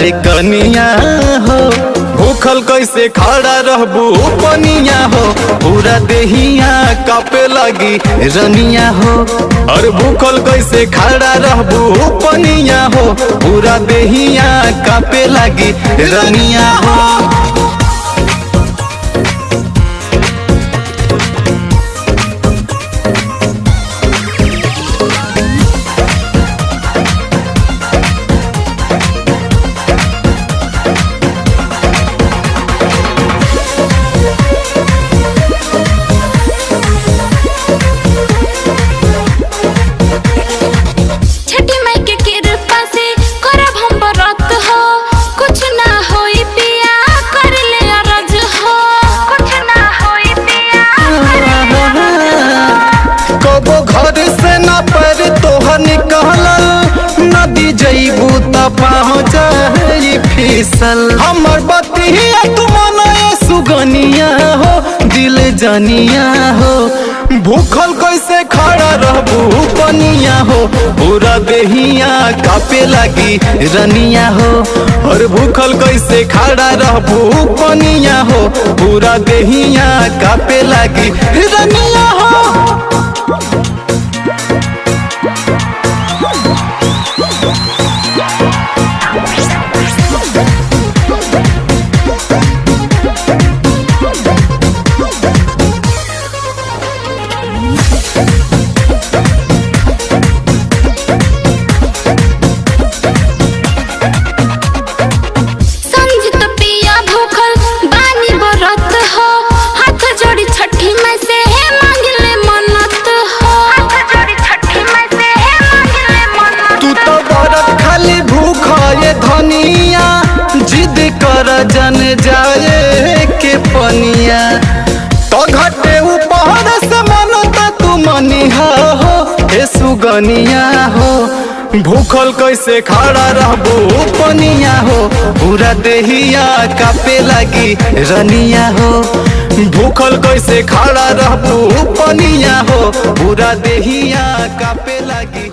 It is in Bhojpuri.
रे कनिया हो भूखल कैसे खड़ा रहबू पनिया हो पूरा देहिया कापे लगी रनिया हो। और भूखल कैसे खड़ा रहबू पनिया हो पूरा देहिया कापे लगी रनिया हो। नदी जईबू त पहुँच फिसल हमर बतिया तू मनाए सुगनिया हो दिल जानिया हो। भूखल कैसे खड़ा रहबू पनिया हो पूरा देहिया कापे लगी रनिया हो। और भूखल कैसे खड़ा रहबू पनिया हो पूरा देहिया कापे लगी रनिया हो। धनिया जिद कर जन जाए के पनिया तो घटे ऊपर से मनता तू मनिहा हो हे सुगनिया हो। भूखल कैसे खड़ा रहबू पनिया हो पूरा देहिया कापे लगी रनिया हो। भूखल कैसे खड़ा रहबू पनिया हो पूरा देहिया कापे लगी